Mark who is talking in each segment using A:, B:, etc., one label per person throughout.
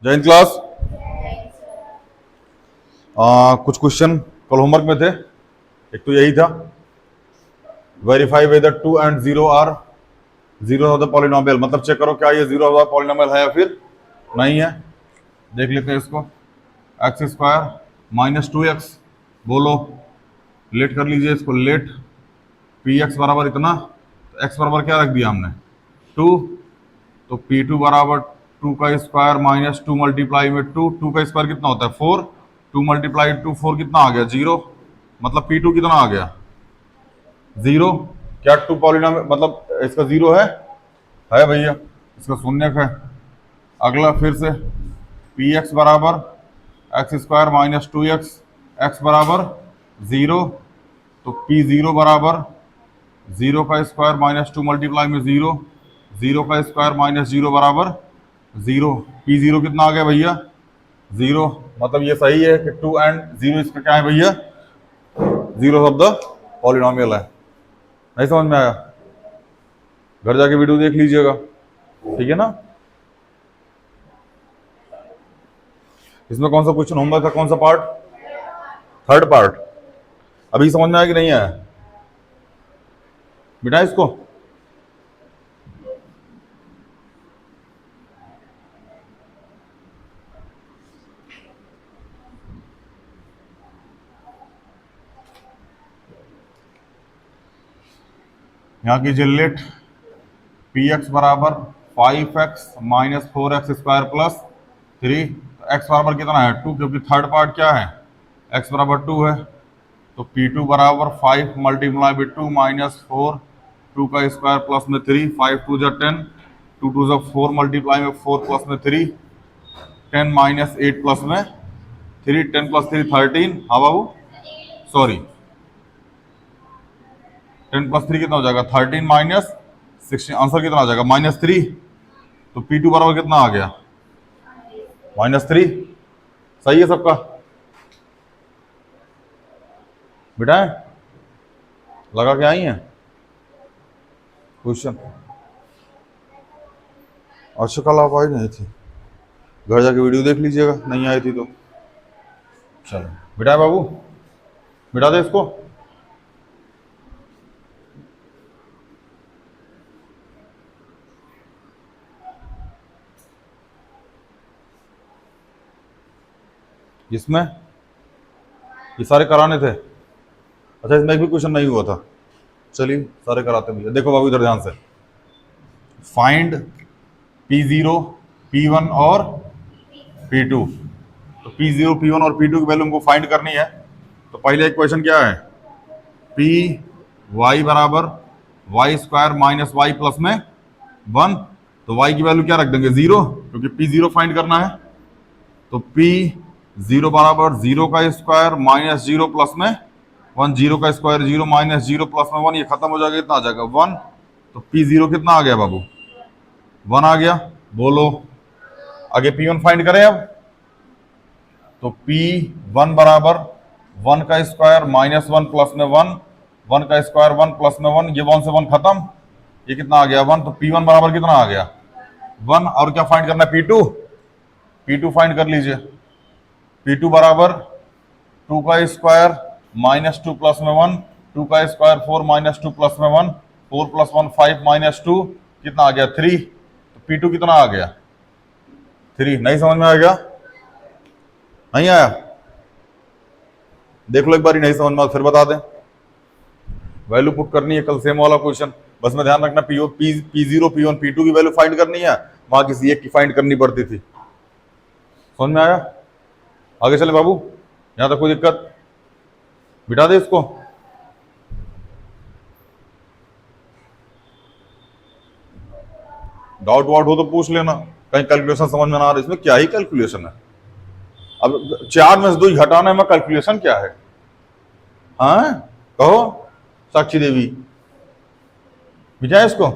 A: जय हिंद क्लास। कुछ क्वेश्चन कल होमवर्क में थे। एक तो यही था, verify whether 2 and 0 are zero of the polynomial, मतलब चेक करो क्या ये जीरो ऑफ द पॉलिनोमियल है या फिर नहीं है। देख लेते हैं इसको। एक्स स्क्वायर माइनस 2x, बोलो लेट कर लीजिए इसको। लेट पी एक्स बराबर इतना, तो एक्स बराबर क्या रख दिया हमने 2, तो पी टू बराबर 2 का स्क्वायर माइनस 2 मल्टीप्लाई में 2, 2 का स्क्वायर कितना होता है 4, 2 मल्टीप्लाई 2 4 कितना आ गया 0, मतलब पी टू कितना आ गया 0। क्या टू पॉलिनोमियल मतलब इसका 0 है भैया, इसका शून्य है। अगला फिर से पी एक्स बराबर x square minus 2x, x बराबर 0, तो पी जीरो बराबर 0 का स्क्वायर माइनस 2 मल्टीप्लाई में 0, 0 का स्क्वायर माइनस 0 बराबर 0। पी जीरो कितना आ गया भैया 0, मतलब ये सही है कि 2 and 0 इसका क्या है भैया जीरो ऑफ द पॉलिनोमियल है। नहीं समझ में आया? घर जाके वीडियो देख लीजिएगा, ठीक है ना। इसमें कौन सा क्वेश्चन होमवर्क का कौन सा पार्ट? Third part. अभी समझ में आया कि नहीं आया बेटा इसको? यहाँ कीजिए लेट पी एक्स बराबर 5x minus 4x square plus 3, x बराबर कितना है 2, क्योंकि थर्ड पार्ट क्या है x बराबर 2 है, तो P2 बराबर 5 मल्टीप्लाई बाई 2 माइनस 4, 2 का स्क्वायर प्लस में 3, 5 2 जा 10, 2 2 जा 4 मल्टीप्लाई में 4 प्लस में 3, 10 माइनस 8 प्लस में 3, 10 प्लस 3 13। हाँ बाबू सॉरी, 10 प्लस 3 कितना हो जाएगा 13 माइनस 16, आंसर कितना आ जाएगा -3। तो P2 बराबर कितना आ गया -3। सही है सबका बेटा? लगा के आई हैं क्वेश्चन? अच्छा कल आप आई नहीं थी, घर जाके वीडियो देख लीजिएगा नहीं आई थी तो। चलो बेटा बाबू बिठा दे इसको। इसमें ये सारे कराने थे। अच्छा इसमें एक भी क्वेश्चन नहीं हुआ था, चलिए सारे कराते हैं। देखो बाबू इधर ध्यान से, फाइंड P0 P1 और P2। तो P0 P1 और P2 की वैल्यू हमको फाइंड करनी है। तो पहले एक क्वेश्चन क्या है, P y बराबर y square minus y plus में 1, तो y की वैल्यू क्या रख देंगे 0, क्योंकि P0 फाइंड करना है। तो P0 बराबर 0 का स्क्वायर माइनस 0 प्लस में 1, 0 का स्क्वायर 0 माइनस 0 प्लस में 1, ये खत्म हो जाएगा, इतना आ जाएगा 1। तो P0 कितना आ गया बाबू 1 आ गया। बोलो आगे P1 फाइंड करें अब। तो P1 बराबर 1 का स्क्वायर माइनस 1 प्लस में 1, 1 का स्क्वायर 1 प्लस में 1, ये 1 से 1 खत्म, ये कितना आ गया 1। तो P1 बराबर कितना आ गया 1। और क्या फाइंड करना है P2, P2 फाइंड कर लीजिए। P2 बराबर 2 का स्क्वायर माइनस 2 प्लस में 1, 2 का स्क्वायर 4 माइनस 2 प्लस में 1, 4 प्लस 1 5 माइनस 2 कितना आ गया 3। तो P2 कितना आ गया 3। नहीं समझ में आ गया? नहीं आया? देख लो एक बार, नहीं समझ में फिर बता दें। वैल्यू पुट करनी है, कल सेम वाला क्वेश्चन, बस में ध्यान रखना P0 P1 P2 की वैल्यू फाइंड करनी है, वहां किसी एक की फाइंड करनी पड़ती थी। समझ में आया? आगे चले बाबू, यहां तक कोई दिक्कत? बिठा दे इसको। डाउट वाउट हो तो पूछ लेना, कहीं कैलकुलेशन समझ में ना आ रहा, इसमें क्या ही कैलकुलेशन है? अब 4 में से 2 घटाने में कैलकुलेशन क्या है? हाँ कहो साक्षी देवी, बिठाए इसको।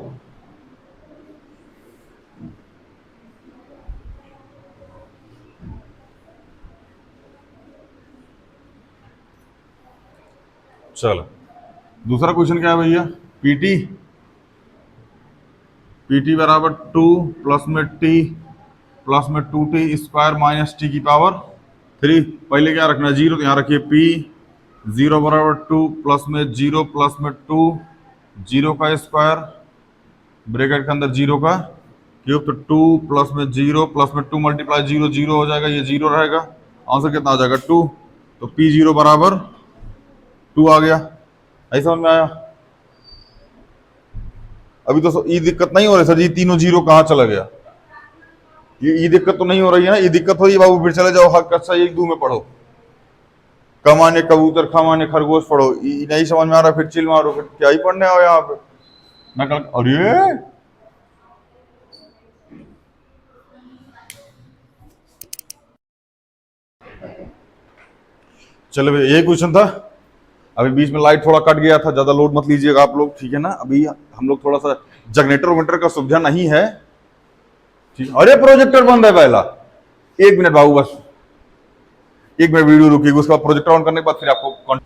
A: चलो दूसरा क्वेश्चन क्या है भैया, पीटी बराबर 2 प्लस में टी प्लस में 2t² माइनस टी की पावर 3। पहले क्या रखना है, जीरो, तो यहाँ रखिए p 0 बराबर 2 प्लस में 0 प्लस में 2 जीरो का स्क्वायर ब्रैकेट के अंदर जीरो का क्यूब, तो 2 प्लस में 0 प्लस में 2 मल्टीप्लाई 0 0 हो जाएगा, ये जीरो रहेगा, आंसर कितना आ जाएगा 2। तो p0 बराबर 2 आ गया। ऐसा समझ में आया? अभी तो ये दिक्कत नहीं हो रही सर जी, तीनों जीरो कहाँ चला गया, ये दिक्कत तो नहीं हो रही है ना? ये दिक्कत हो रही है बाबू, फिर चले जाओ हक कक्षा 1-2 में पढ़ो, कमाने कबूतर खमाने खरगोश पढ़ो। ये नहीं समझ में आ रहा फिर चिल मारो, फिर क्या ही पढ़ने आओ यहाँ पे। मैं कल अरे चलो भाई, यही क्वेश्चन था। अभी बीच में लाइट थोड़ा कट गया था, ज्यादा लोड मत लीजिएगा आप लोग, ठीक है ना? अभी हम लोग थोड़ा सा जनरेटर वगनेटर का सुविधा नहीं है, ठीक। अरे प्रोजेक्टर बंद है पहला, 1 मिनट बाबू, बस 1 मिनट वीडियो रुकिएगा, उसके बाद प्रोजेक्टर ऑन करने के बाद फिर आपको।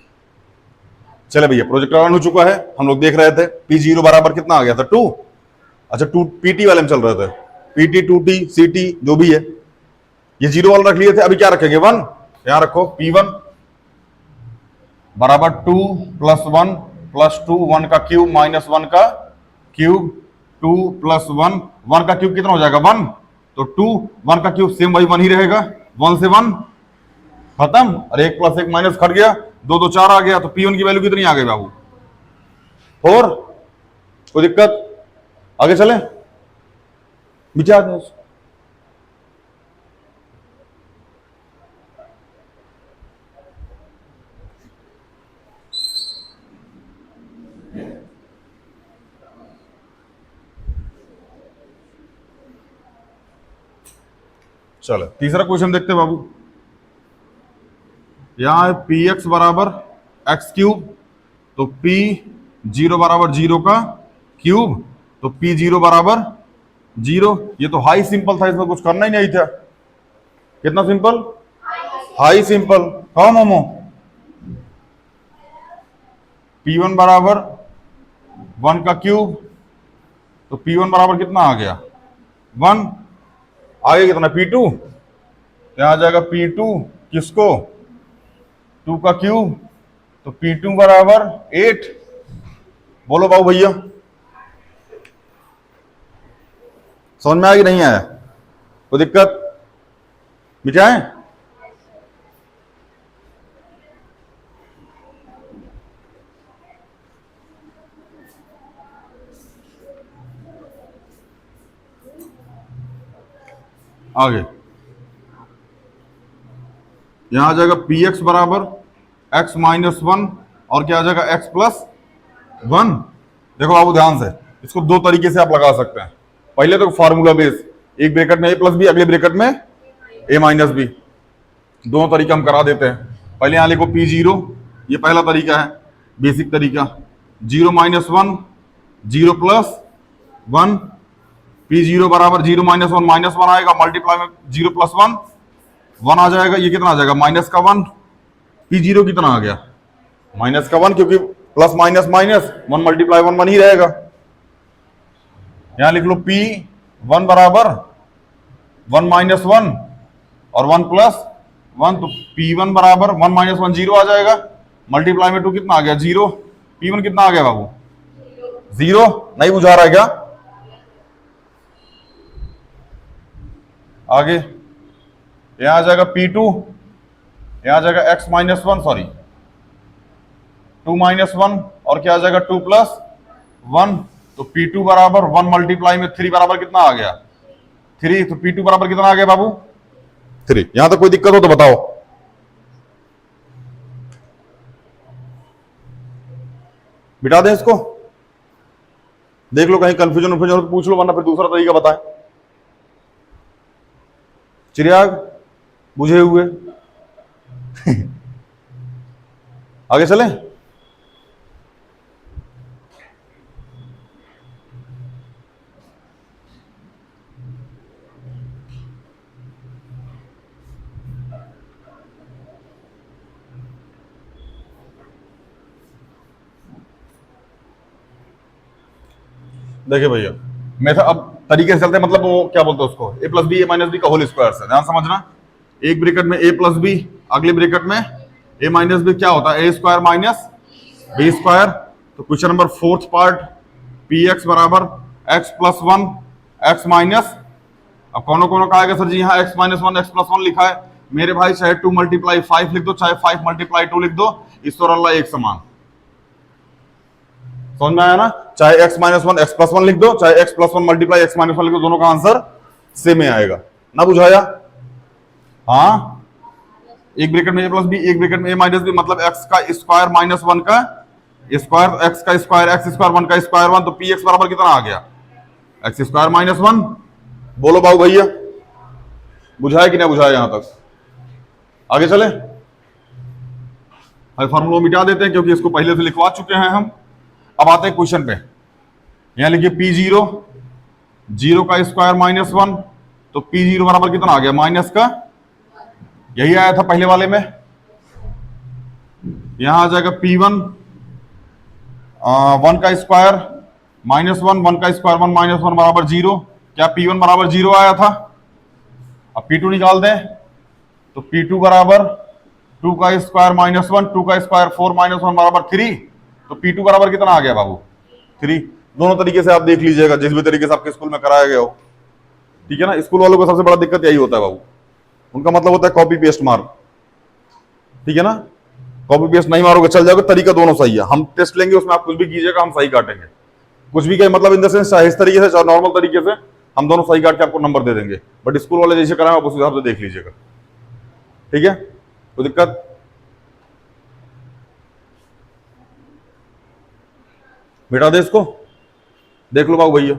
A: चले भैया, प्रोजेक्टर ऑन हो चुका है, हम लोग देख रहे थे p0 बराबर कितना आ गया था 2। अच्छा 2 pt वाले में चल रहे थे, pt 2t ct जो भी है, ये जीरो वाला रख लिए थे। अभी क्या रखेंगे 1, यहां रखो p1 बराबर 2 प्लस 1 प्लस 2 1 का क्यूब माइनस 1 का क्यूब 2 प्लस 1 1 का क्यूब कितना हो जाएगा 1, तो 2 1 का क्यूब सेम वही 1 ही रहेगा, 1 से 1 खत्म, और 1 प्लस 1 माइनस कट गया, 2 2 4 आ गया, तो p1 की वैल्यू कितनी आ गई बाबू 4। कोई दिक्कत? आगे चले मिटा दें। चलो तीसरा क्वेश्चन देखते हैं बाबू। यहां है px बराबर x क्यूब, तो p0 बराबर 0 का क्यूब, तो p0 बराबर 0। ये तो हाई सिंपल था, इसमें कुछ करना ही नहीं था। कितना सिंपल? High simple. हाँ मोमो, p1 बराबर 1 का क्यूब, तो p1 बराबर कितना आ गया 1, आगे कितना p2, यहां आ जाएगा p2 किसको 2 का क्यूब, तो p2 बराबर 8। बोलो बाबू भैया, समझ में आ गई नहीं आया? कोई दिक्कत? मिटाएं? आगे यहां आ जाएगा px बराबर x माइनस 1, और क्या आ जाएगा x प्लस 1। देखो बाबू ध्यान से, इसको दो तरीके से आप लगा सकते हैं। पहले तो फार्मूला बेस, एक ब्रैकेट में a प्लस बी, अगले ब्रैकेट में a माइनस बी, दोनों तरीका हम करा देते हैं। पहले यहां लिखो p0, ये पहला तरीका है, बेसिक तरीका। 0 माइनस 1 0 प्लस 1, p0 बराबर 0 माइनस 1 माइनस 1 आएगा, मल्टीप्लाई में 0 प्लस 1 1 आ जाएगा, ये कितना आ जाएगा माइनस का 1। p0 कितना आ गया माइनस का 1, क्योंकि प्लस माइनस माइनस 1 मल्टीप्लाई 1 1 ही रहेगा। यहां लिख लो p1 बराबर 1 माइनस 1 और 1 प्लस 1, तो p1 बराबर 1 माइनस 1 0 आ जाएगा, मल्टीप्लाई में 2 कितना आ गया 0, p1 कितना आ गया बाबू 0। नहीं बुझा रहा है क्या? आगे यहां आ जाएगा p2, यहां आ जाएगा x माइनस 1, सॉरी 2 माइनस 1, और क्या आ जाएगा 2 प्लस 1, तो p2 बराबर 1 मल्टीप्लाई में 3 बराबर कितना आ गया 3, तो p2 बराबर कितना आ गया बाबू 3। यहां तक कोई दिक्कत हो तो बताओ। बिठा दें इसको, देख लो कहीं कंफ्यूजन हो तो पूछ लो, वरना फिर दूसरा तरीका बताएं। चिराग बुझे हुए आगे चलें। देखिए भैया, मेथड अब तरीके से चलते हैं, मतलब वो क्या बोलते हैं उसको, A plus B A minus B का होल स्क्वायर से, ध्यान समझना। एक ब्रैकेट में ए प्लस बी, अगले ब्रैकेट में ए माइनस बी, क्या होता है A square minus B square. तो question number fourth part, P x बराबर x plus one X minus, अब कौन कौन का आएगा सर जी, यहाँ X minus one X plus one लिखा है मेरे भाई, चाहे 2 मल्टीप्लाई 5 लिख दो, चाहे 5 मल्टीप्लाई 2 लिख दो, ईश्वर अल्लाह एक समान। समझ में आया ना, चाहे x minus one X plus one लिख दो, चाहे x plus one multiply x minus one लिख दो, दोनों का आंसर सेम ही आएगा ना, बुझाया। हाँ, एक ब्रैकेट में a प्लस बी, एक ब्रैकेट में a माइनस बी, मतलब x का स्क्वायर माइनस वन का स्क्वायर, x का स्क्वायर एक्स स्क्वायर वन का स्क्वायर वन, तो पी एक्स बराबर कितना आ गया एक्स स्क्वायर माइनस वन। बोलो बाबू भैया, बुझाया कि नहीं बुझाया, यहां तक आगे चले। फॉर्मूला मिटा देते हैं क्योंकि इसको पहले से लिखवा चुके हैं हम। अब आते हैं क्वेश्चन पे, यहां लिखिए पी जीरो, जीरो का स्क्वायर माइनस वन, तो पी जीरो बराबर कितना आ गया माइनस का, यही आया था पहले वाले में। यहां आ जाएगा पी वन, वन का स्क्वायर माइनस वन, वन का स्क्वायर वन माइनस वन बराबर जीरो, क्या पी वन बराबर जीरो आया था। अब पी टू निकाल दें, तो पी टू बराबर टू का स्क्वायर माइनस वन, टू का स्क्वायर फोर माइनस वन बराबर थ्री, तो पी टू बराबर कितना आ गया बाबू थ्री। दोनों तरीके से आप देख लीजिएगा, जिस भी तरीके से आपके स्कूल में कराया गया हो, ठीक है ना। स्कूल वालों को सबसे बड़ा दिक्कत यही होता है बाबू, उनका मतलब होता है कॉपी पेस्ट मार, ठीक है ना। कॉपी पेस्ट नहीं मारोगे चल जाओगे, तरीका दोनों सही है। हम टेस्ट लेंगे, उसमें आप कुछ भी कीजिएगा हम सही काटेंगे, कुछ भी क्या मतलब इन द सेंस, चाहे इस तरीके से चाहे नॉर्मल तरीके से, हम दोनों सही काट के आपको नंबर दे देंगे। बट स्कूल वाले जैसे कराएं आप उस हिसाब से देख लीजिएगा, ठीक है, कोई दिक्कत। बेटा दे इसको, देख लो बाबू भैया।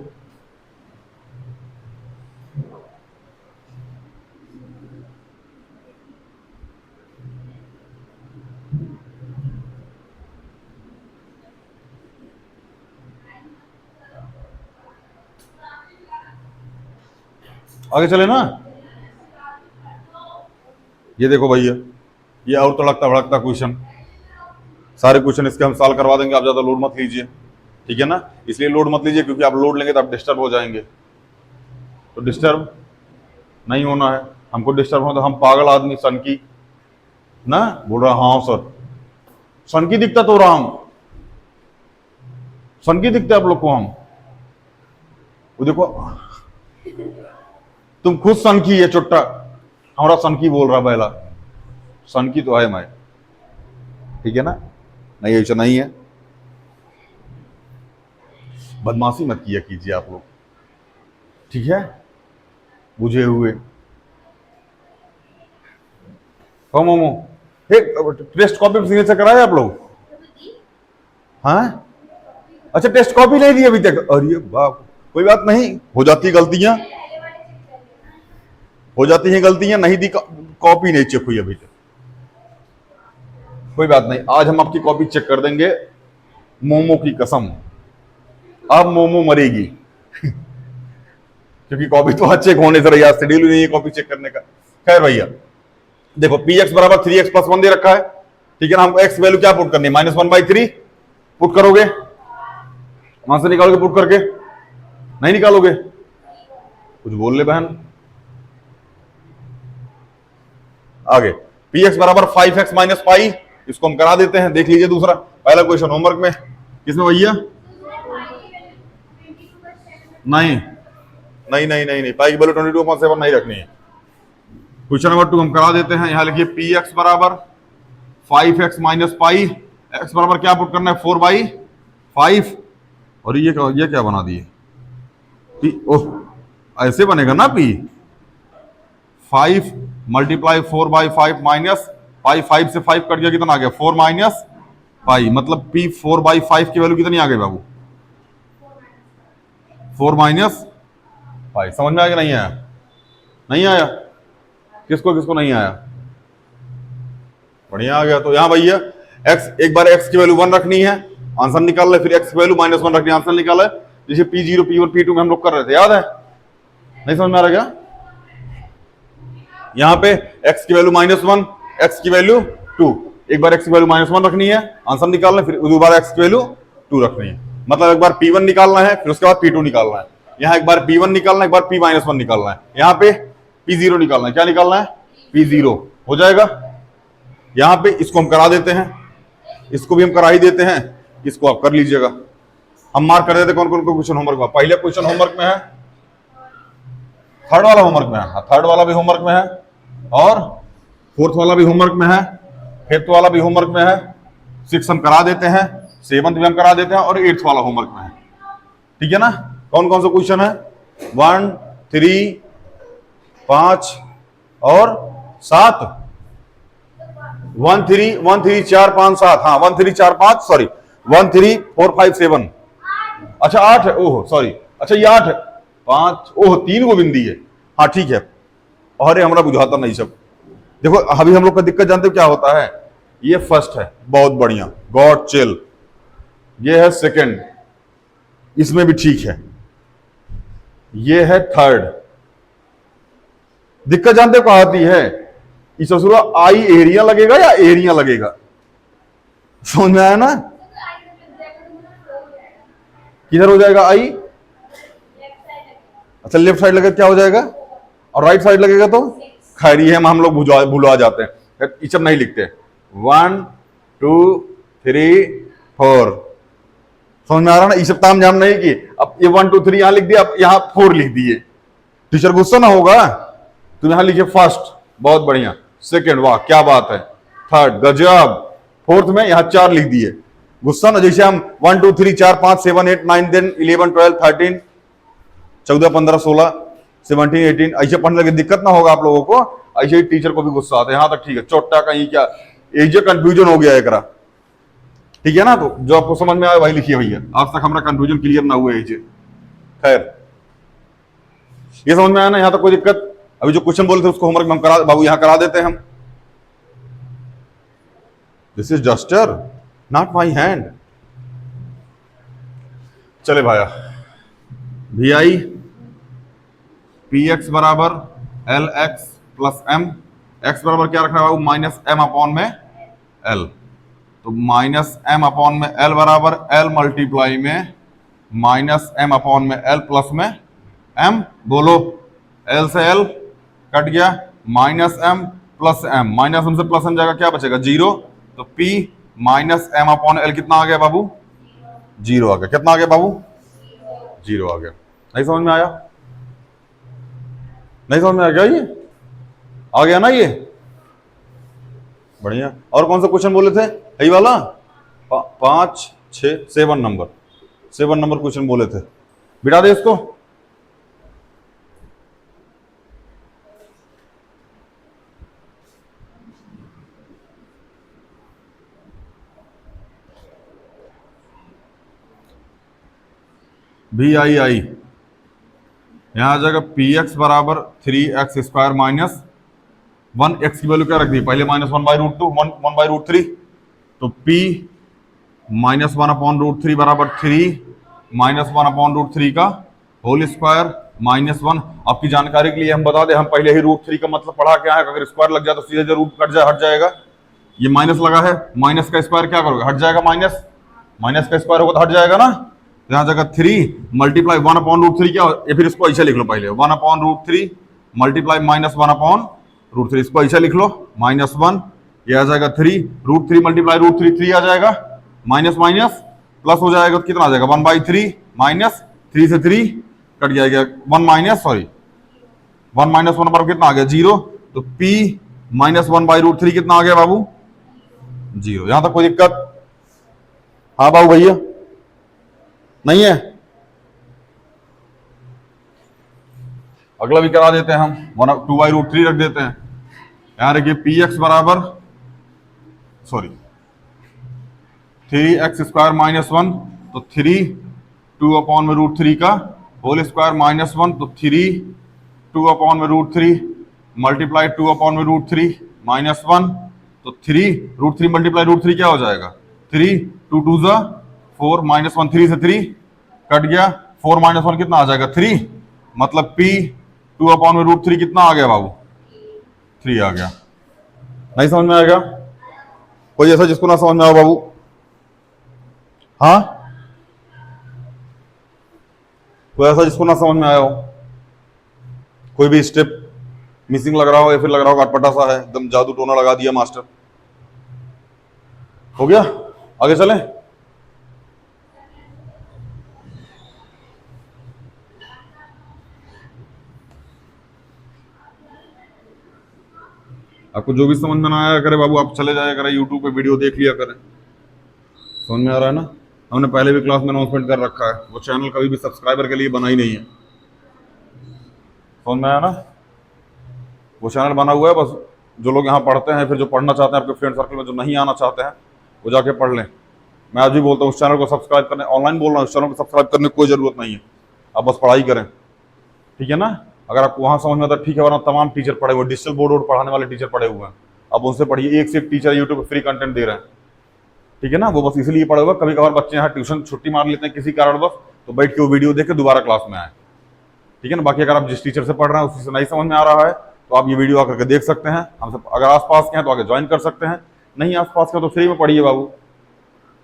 A: आगे चले ना, ये देखो भैया, ये और तड़कता भड़कता क्वेश्चन, सारे क्वेश्चन इसके हम सॉल्व करवा देंगे, आप ज्यादा लोड मत लीजिए, ठीक है ना। इसलिए लोड मत लीजिए क्योंकि आप लोड लेंगे तो आप डिस्टर्ब हो जाएंगे, तो डिस्टर्ब नहीं होना है। हमको डिस्टर्ब हो तो हम पागल आदमी सन की ना बोल रहा, हाँ सर सन की दिक्कत हो रहा, हम सन की दिखते आप लोग को हम, वो देखो तुम खुद सन की है चुट्टा, हमारा सन की बोल रहा पहला, सन की तो है मैं, ठीक है ना, नहीं ऐसा नहीं है। बदमाशी मत किया कीजिए आप लोग, ठीक है, बुझे हुए। हो मोमो, टेस्ट कॉपी सिग्नेचर कराए आप लोग, हाँ अच्छा टेस्ट कॉपी नहीं दी अभी तक, अरे बाप, कोई बात नहीं, हो जाती गलतियां, हो जाती हैं गलतियां, नहीं दी कॉपी नहीं चेक हुई अभी तक, कोई बात नहीं, आज हम आपकी कॉपी चेक कर देंगे, मोमो की कसम, अब मोमो मरेगी क्योंकि कॉपी तो आज चेक होने से रही, आज शेड्यूल नहीं है कॉपी चेक करने का। खैर भैया देखो, पी एक्स बराबर 3x प्लस वन दे रखा है, ठीक है ना, हमको एक्स वैल्यू क्या पुट करनी है minus one by three, put करोगे, वहां से निकालोगे पुट करके, नहीं निकालोगे, कुछ बोल ले बहन। आगे पी एक्स बराबर 5x माइनस पाई, इसको हम करा देते हैं, देख लीजिए दूसरा पहला क्वेश्चन होमवर्क में, किसमें भैया, नहीं नहीं नहीं नहीं नहीं, पाई की वैल्यू 22.7 नहीं रखनी है। क्वेश्चन नंबर 2 हम करा देते हैं, यहां लिखिए पी एक्स बराबर 5x माइनस पाई, एक्स बराबर क्या पुट करना है 4/5, और ये क्या बना दिए पी, ओह ऐसे बनेगा ना पी, 5 मल्टीप्लाई 4/5 माइनस पाई, 5 से 5 कट गया, कितना आ गया 4 माइनस पाई, मतलब पी 4/5 की वैल्यू कितनी आ गई बाबू 4 माइनस पाई। समझ में आया कि नहीं आया, नहीं आया, किसको किसको नहीं आया, बढ़िया आ गया। तो यहां भैया x, एक बार x की वैल्यू 1 रखनी है, आंसर निकाल ले, फिर x की वैल्यू -1 रखनी है, आंसर निकाला है, जैसे P0 P1 P2 में हम लोग कर रहे थे, याद है, नहीं समझ में आ रहा क्या। यहां पे x की वैल्यू -1, x की वैल्यू 2, एक बार x की वैल्यू -1 रखनी है, आंसर निकालना है, फिर दो बार x की वैल्यू 2 रखनी है, मतलब एक बार P1 निकालना है, फिर उसके बाद P2 निकालना है। यहाँ एक बार P1 निकालना है, एक बार P-1 निकालना है, यहाँ पे P0 निकालना है। क्या निकालना है? P0 हो जाएगा। यहाँ पे इसको हम करा देते हैं, इसको भी हम करा ही देते हैं, इसको आप कर लीजिएगा। हम मार्क कर देते कौन कौन को क्वेश्चन होमवर्क में। पहले क्वेश्चन होमवर्क में है, थर्ड वाला होमवर्क में है, थर्ड वाला भी होमवर्क में है, और फोर्थ वाला भी होमवर्क में है, फिफ्थ वाला भी होमवर्क में है, सिक्स हम करा देते हैं, सेवंथ भी हम करा देते हैं, और एट्थ वाला होमवर्क में है। ठीक है ना? कौन कौन सा क्वेश्चन है? 1, 3, 5 और 7। 1, 3, 1, 3, 4, 5, 7। हाँ 1, 3, 4, 5, सॉरी 1, 3, 4, 5, 7। अच्छा 8 है, ओह सॉरी, अच्छा ये 8 है, 5, ओह 3 को बिंदी है। हाँ ठीक है, अरे हमारा बुझाता नहीं सब। देखो अभी हम लोग का दिक्कत जानते हो क्या होता है? ये फर्स्ट है, बहुत बढ़िया, गॉड चिल। ये है सेकंड, इसमें भी ठीक है। ये है थर्ड। दिक्कत जानते हो कहां आती है? इस आई एरिया लगेगा या एरिया लगेगा? समझ में आया ना? किधर हो जाएगा आई? अच्छा लेफ्ट साइड लगेगा, क्या हो जाएगा? और राइट साइड लगेगा तो खैर ये हम लोग भुला जाते हैं, ये सब नहीं लिखते। 1, 2, 3, 4। समझ में आ रहा ना? ये सब ताम झाम नहीं की अब ये 1, 2, 3 यहां लिख दिया, अब यहां 4 लिख दिए, टीचर गुस्सा ना होगा? तो यहां लिखिए फर्स्ट, बहुत बढ़िया, सेकंड, वाह क्या बात है, थर्ड गजब, फोर्थ में यहां 4 लिख दिए, गुस्सा ना? जैसे हम 1, 2, 3, 4, 5, 7, 8, 9, 10, 11, 12, 13, 14, 15, 16, 17, 18 ऐसे पढ़ने लगे, दिक्कत ना होगा आप लोगों को। ऐसे ही टीचर को भी गुस्सा आता है। यहां तक ठीक है, चोटा कहीं क्या एजे कंफ्यूजन हो गया एकरा, ठीक है ना? तो जो आपको समझ में आया वही लिखिए भैया, आज तक हमारा कंफ्यूजन क्लियर ना हुआ एजे। खैर ये समझ में आया ना? यहां तक कोई दिक्कत? अभी जो क्वेश्चन बोले थे उसको होमवर्क में हम करा, बाबू यहां करा देते हैं हम। This is duster not my hand. चले भाया, वी आई पी एक्स बराबर l x plus m, x बराबर क्या रखा है बाबू? माइनस एम अपॉन में एल। तो माइनस एम अपॉन में एल बराबर एल मल्टीप्लाई में माइनस एम अपॉन में एल प्लस में एम। बोलो, एल से एल कट गया, minus m plus m, minus m से प्लस एम जाएगा, क्या बचेगा? 0। तो P minus m upon l कितना आ गया बाबू? 0 आ गया। कितना आ गया बाबू? 0 आ गया। नहीं समझ में आया? नहीं समझ में आ गया? ये आ गया ना? ये बढ़िया। और कौन सा क्वेश्चन बोले थे? यही वाला 5, 6, 7 नंबर, 7 नंबर क्वेश्चन बोले थे। बिठा दे इसको। भी आई आई यहां आ जाएगा पी एक्स बराबर 3x² माइनस 1, एक्स की वैल्यू क्या रख दी? पहले -1/√2, 1/√3। तो p -1/√3 बराबर 3 -1/√3 का होल स्क्वायर -1। आपकी जानकारी के लिए हम बता दें, हम पहले ही √3 का मतलब पढ़ा क्या है, अगर स्क्वायर लग जाए तो सीधे रूट कट जाए, हट जाएगा। ये माइनस लगा है, माइनस का स्क्वायर क्या करोगे? हट जाएगा, माइनस, माइनस का स्क्वायर होगा तो हट जाएगा ना। यहां जाएगा 3 मल्टीप्लाई 1/√3 क्या, या फिर इसको ऐसे लिख लो पहले, 1/√3 मल्टीप्लाई -1/√3, इसको ऐसे लिख लो -1। ये आ जाएगा 3, √3 मल्टीप्लाई √3, 3 आ जाएगा, माइनस माइनस प्लस हो जाएगा तो कितना आ जाएगा? 1/3 माइनस 3 से 3 कट जाएगा, 1 माइनस, सॉरी 1 - 1 पर कितना आ गया? 0। तो p -1/√3 कितना आ गया बाबू? 0। यहां तक कोई दिक्कत? हाँ बाबू भैया, नहीं है? अगला भी करा देते हैं हम, 2/√3 रख देते हैं। यहां रखिए पी एक्स बराबर, सॉरी 3x² -1, तो 3 2/√3 का होल स्क्वायर -1, तो 3 2/√3 मल्टीप्लाई 2/√3 -1, तो 3 √3 मल्टीप्लाई √3 क्या हो जाएगा? 3 2 2 जा 4 -1, 3 से 3 कट गया, 4 - 1 कितना आ जाएगा? 3। मतलब p 2/√3 कितना आ गया बाबू? 3 आ गया। नहीं समझ में आएगा? कोई ऐसा जिसको ना समझ में आओ बाबू? हाँ कोई ऐसा जिसको ना समझ में आया हो, कोई भी स्टेप मिसिंग लग रहा हो या फिर लग रहा हो अटपटा सा है, एकदम जादू टोना लगा दिया मास्टर। हो गया, आगे चलें। आपको जो भी समझ में ना आया करे बाबू, आप चले जाया करें यूट्यूब पे वीडियो देख लिया करें। समझ में आ रहा है ना? हमने पहले भी क्लास में अनाउंसमेंट कर रखा है, वो चैनल कभी भी सब्सक्राइबर के लिए बना ही नहीं है। समझ में आया ना? वो चैनल बना हुआ है बस जो लोग यहाँ पढ़ते हैं, फिर जो पढ़ना चाहते हैं आपके फ्रेंड सर्कल में, जो नहीं आना चाहते हैं वो जाके पढ़ लें। मैं आज भी बोलता हूँ उस चैनल को सब्सक्राइब करने, ऑनलाइन बोल रहा हूँ, उस चैनल को सब्सक्राइब करने की कोई ज़रूरत नहीं है, आप बस पढ़ाई करें। ठीक है ना? अगर आपको वहाँ समझ में आता है ठीक है, वरना तमाम टीचर पढ़े हुए, डिजिटल बोर्ड वोर्ड पढ़ाने वाले टीचर पढ़े हुए हैं, आप उनसे पढ़िए। एक से एक टीचर यूट्यूब पर फ्री कंटेंट दे रहे हैं। ठीक है ना? वो बस इसलिए पढ़े हुए, कभी कभार बच्चे यहाँ ट्यूशन छुट्टी मार लेते हैं किसी कारणवश, तो बैठ के वो वीडियो देख के दोबारा क्लास में आए। ठीक है ना? बाकी अगर आप जिस टीचर से पढ़ रहे हैं उसी से नहीं समझ में आ रहा है तो आप ये वीडियो आकर के देख सकते हैं हमसे। अगर आसपास के हैं तो आगे ज्वाइन कर सकते हैं, नहीं आसपास के तो फ्री में पढ़िए बाबू।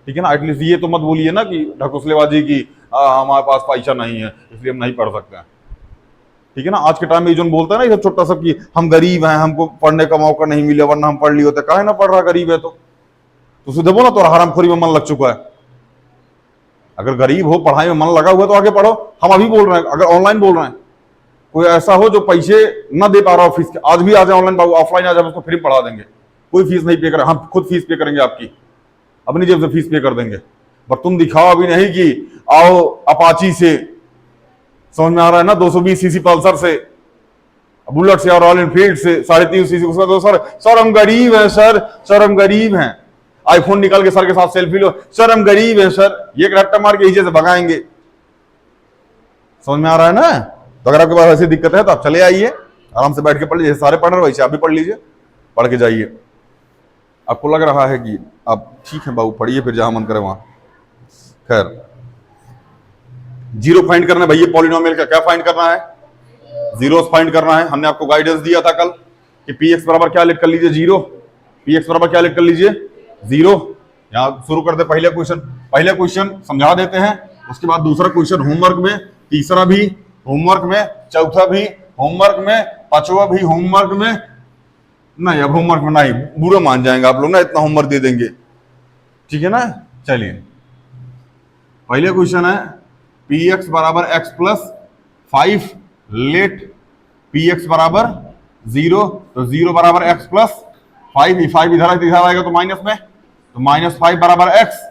A: ठीक है ना? एटलीस्ट ये तो मत बोलिए ना कि ढकोसलेबाजी की हमारे पास पैसा नहीं है इसलिए हम नहीं पढ़ सकते हैं। ठीक है ना? आज के टाइम में जो बोलता है ना ये सब छोटा सब कि हम गरीब हैं, हमको पढ़ने का मौका नहीं मिला वरना हम पढ़ लिए होते, काहे ना पढ़ रहा, गरीब है तो सीधे बोला तो हरामखोरी में मन लग चुका है। अगर गरीब हो, पढ़ाई में मन लगा हुआ तो आगे पढ़ो। हम अभी बोल रहे हैं, अगर ऑनलाइन बोल रहे हैं, कोई ऐसा हो जो पैसे न दे पा रहा हो फीस के, आज भी आ जाए ऑनलाइन बाबू, ऑफलाइन आ जाए, उसको फ्री पढ़ा देंगे, कोई फीस नहीं पे करें, हम खुद फीस पे करेंगे, आपकी अपनी जेब से फीस पे कर देंगे। पर तुम दिखाओ अभी नहीं कि आओ अपाची से, समझ में आ रहा है ना, 220 सीसी पल्सर से, बुलेट से और रॉयल एनफील्ड से 3.5 सीसी, उसका तो सर हम गरीब हैं, सर हम गरीब हैं, आईफोन निकाल के सर के साथ सेल्फी लो, सर हम गरीब हैं सर, ये रट्टा मार के से भगाएंगे। समझ में आ रहा है ना? तो अगर आपके पास ऐसी दिक्कत है तो आप चले आइए, आराम से बैठ के पढ़ लीजिए, सारे पढ़ रहे हो वैसे आप भी पढ़ लीजिए, पढ़ के जाइए। आपको लग रहा है कि आप ठीक है बाबू, पढ़िए, फिर जहां मन करे वहां। खैर, जीरो फाइंड करना है भैया, पॉलिनोमियल का क्या फाइंड करना है? जीरोस फाइंड करना है। हमने आपको गाइडेंस दिया था कल कि पी एक्स बराबर क्या लिख कर लीजिए? जीरो। पी एक्स बराबर क्या लिख कर लीजिए? जीरो। यहां शुरू कर दे पहले क्वेश्चन समझा देते हैं, उसके बाद दूसरा क्वेश्चन होमवर्क में, तीसरा भी होमवर्क में, चौथा भी होमवर्क में, पांचवा भी होमवर्क में। नहीं, अब होमवर्क में नहीं, बुरा मान जाएंगे आप लोग ना, इतना होमवर्क दे देंगे। ठीक है ना? चलिए, पहले क्वेश्चन है पी एक्स बराबर x plus 5, let P x बराबर 0, तो 0 बराबर एक्स प्लस 5, 5 इधर आएगा तो माइनस में, तो -5 बराबर एक्स।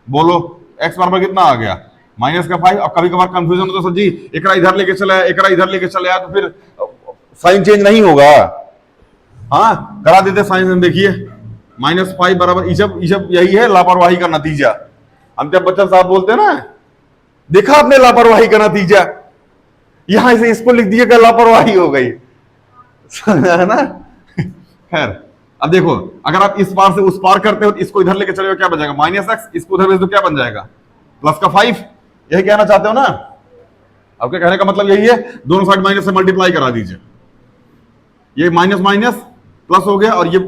A: बोलो एक्स बराबर कितना आ गया? माइनस का 5। अब कभी कभार कंफ्यूजन होता है सर जी, एकरा इधर लेके चला है, एकरा इधर लेके चला है, तो फिर साइन चेंज नहीं होगा। हाँ, करा देते साइन में, देखिए -5 बराबर ईशब यही है लापरवाही का नतीजा। हम जब बच्चन साहब बोलते हैं ना, देखा आपने लापरवाही का नतीजा, यहां से इसको लिख दिए लापरवाही हो गई, है ना? खैर, अब देखो, अगर आप इस पार से उस पार करते हो, इसको इधर लेके चले हो क्या बन जाएगा? -x, इसको उधर भेज दो क्या बन जाएगा? प्लस का 5। यही कहना चाहते हो ना? आपके कहने का मतलब यही है, दोनों साइड माइनस से मल्टीप्लाई करा दीजिए, ये माइनस माइनस प्लस हो गया, और ये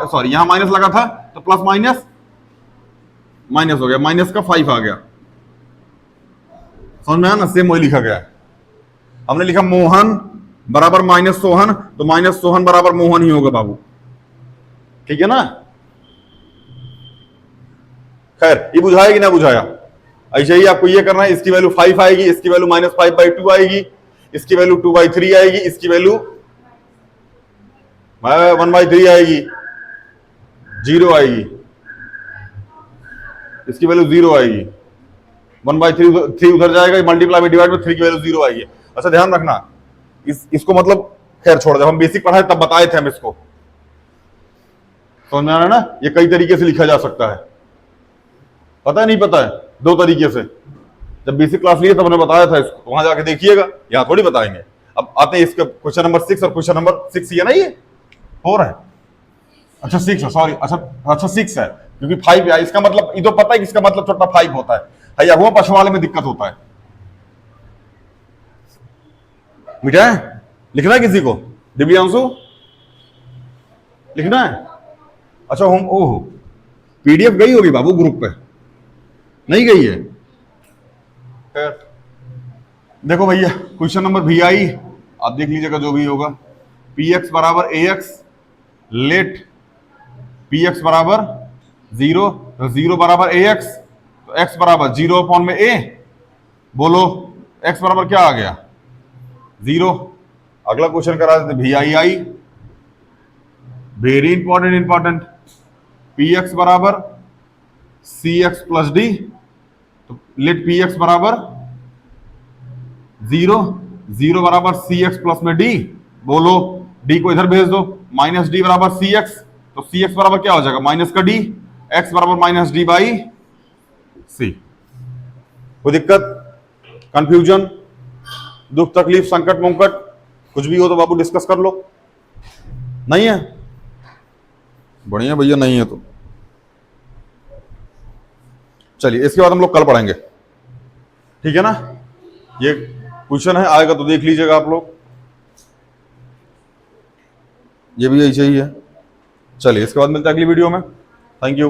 A: सॉरी यहां माइनस लगा था तो प्लस माइनस माइनस हो गया, माइनस का 5 आ गया। समझ में आया ना? सेम वही लिखा गया है। हमने लिखा मोहन बराबर माइनस सोहन, तो माइनस सोहन बराबर मोहन ही होगा बाबू। ठीक है ना? खैर, ये बुझाया कि ना बुझाया? ऐसे ही आपको ये करना है, इसकी वैल्यू 5 आएगी, इसकी वैल्यू -5/2 आएगी, इसकी वैल्यू 2/3 आएगी, इसकी वैल्यू 1/3 आएगी, 0 आएगी, इसकी वैल्यू 0 आएगी, 1/3 उधर जाएगा, मल्टीप्लाई में डिवाइड में 3 की वैल्यू 0 आएगी। अच्छा ध्यान रखना, इसको मतलब खैर छोड़ दे, हम बेसिक पढ़ाए तब बताए थे हम इसको। समझ में आ रहा है ना? ये कई तरीके से लिखा जा सकता है, पता है नहीं पता है? 2 तरीके से। जब बेसिक क्लास लिए तब हमने बताया था इसको, वहां जाके देखिएगा, यहां थोड़ी बताएंगे। अब आते हैं इसका क्वेश्चन नंबर 6, और क्वेश्चन नंबर 6 ये ना, ये 4 है, अच्छा 6 है, सॉरी, अच्छा 6 है, क्योंकि 5 है, इसका मतलब ये तो पता है कि इसका मतलब छोटा 5 होता है, या वो पछुआ वाले में दिक्कत होता है। मिटा है? लिखना है किसी को? दिव्यांशु लिखना है? अच्छा, हम ओहो, पीडीएफ गई होगी बाबू ग्रुप पे, नहीं गई है? खैर, देखो भैया क्वेश्चन नंबर भी आई, आप देख लीजिएगा जो भी होगा। पी एक्स बराबर ए एक्स, लेट पी एक्स बराबर 0, तो 0 बराबर ए एक्स, तो एक्स बराबर 0 अपॉन में ए। बोलो एक्स बराबर क्या आ गया? 0। अगला क्वेश्चन करा देते भी आई, very important important. P x बराबर सी एक्स प्लस डी, तो लेट पी एक्स बराबर 0, 0 बराबर सी एक्स प्लस में डी। बोलो डी को इधर भेज दो, माइनस डी बराबर सी एक्स, तो सी एक्स बराबर क्या हो जाएगा? माइनस का डी, एक्स बराबर माइनस डी बाई सी। कोई दिक्कत, कंफ्यूजन, दुख तकलीफ संकट मुंकट कुछ भी हो तो बाबू डिस्कस कर लो। नहीं है? बढ़िया भैया, नहीं है तो चलिए इसके बाद हम लोग कल पढ़ेंगे, ठीक है ना। ये क्वेश्चन है, आएगा तो देख लीजिएगा आप लोग, ये भी ऐसे ही है। चलिए इसके बाद मिलते हैं अगली वीडियो में। Thank you.